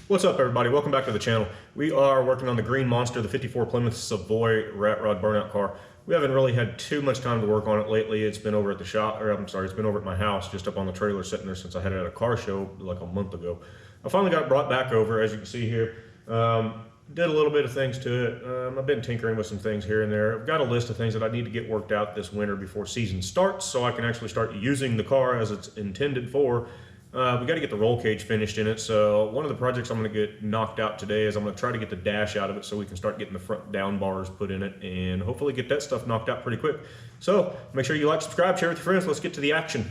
What's up, everybody? Welcome back to the channel. We are working on the Green Monster, the 54 Plymouth Savoy Rat Rod Burnout car. We haven't really had too much time to work on it lately. It's been over at the shop, or I'm sorry, it's been over at my house, just up on the trailer sitting there since I had it at a car show like a month ago. I finally got it brought back over, as you can see here. Did a little bit of things to it. I've been tinkering with some things here and there. I've got a list of things that I need to get worked out this winter before season starts so I can actually start using the car as it's intended for. We got to get the roll cage finished in it, so one of the projects I'm going to get knocked out today is I'm going to try to get the dash out of it so we can start getting the front down bars put in it and hopefully get that stuff knocked out pretty quick. So make sure you like, subscribe, share with your friends. Let's get to the action.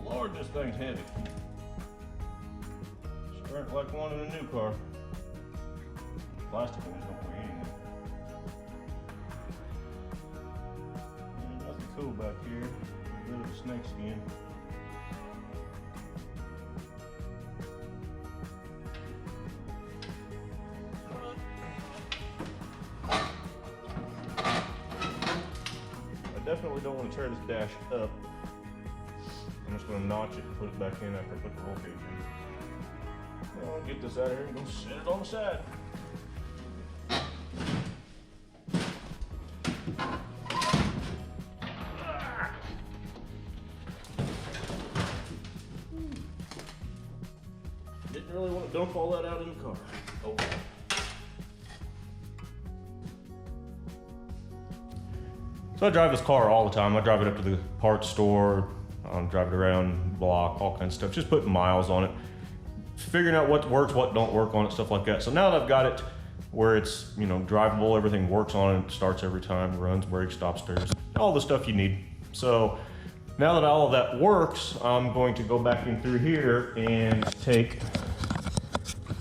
Lord, this thing's heavy. Starting like one in a new car. Plastic ones don't weigh anything. Nothing cool back here. A bit of a snake skin. I definitely don't want to tear this dash up. I'm just going to notch it and put it back in after I put the roll cage in. I'll get this out of here and go set it on the side. Didn't really want to dump all that out in the car. Oh. So I drive this car all the time. I drive it up to the parts store, drive it around the block, all kinds of stuff, just putting miles on it, figuring out what works, what don't work on it, stuff like that. So now that I've got it where it's, you know, drivable, everything works on it, starts every time, runs, brakes, stops, steers, all the stuff you need. So now that all of that works, I'm going to go back in through here and take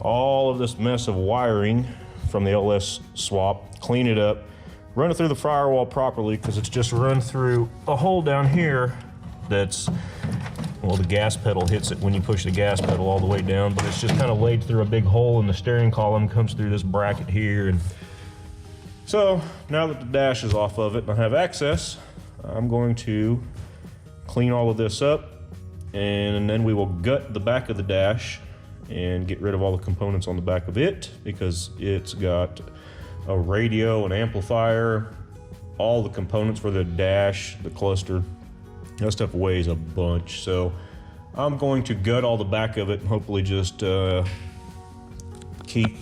all of this mess of wiring from the LS swap, clean it up, run it through the firewall properly, because it's just run through a hole down here that's, well, the gas pedal hits it when you push the gas pedal all the way down, but it's just kind of laid through a big hole in the steering column, comes through this bracket here. And so now that the dash is off of it and I have access, I'm going to clean all of this up, and then we will gut the back of the dash and get rid of all the components on the back of it, because it's got a radio, an amplifier, all the components for the dash, the cluster. That stuff weighs a bunch, so I'm going to gut all the back of it and hopefully just keep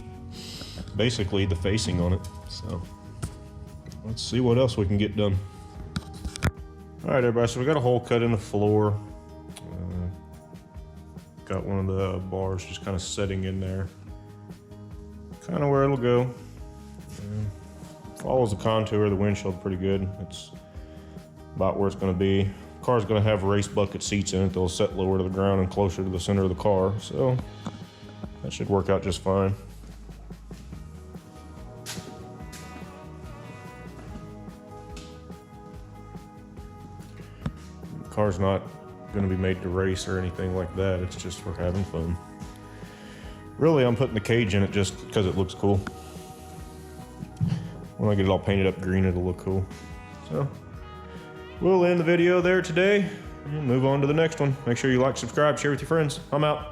basically the facing on it. So let's see what else we can get done. All right, everybody, so we got a hole cut in the floor. Got one of the bars just kind of setting in there, kind of where it'll go. Follows the contour of the windshield pretty good. It's about where it's going to be. The car's going to have race bucket seats in it. They'll set lower to the ground and closer to the center of the car, so that should work out just fine. The car's not going to be made to race or anything like that. It's just for having fun. Really, I'm putting the cage in it just because it looks cool. When I get it all painted up green, it'll look cool. So we'll end the video there today and move on to the next one. Make sure you like, subscribe, share with your friends. I'm out.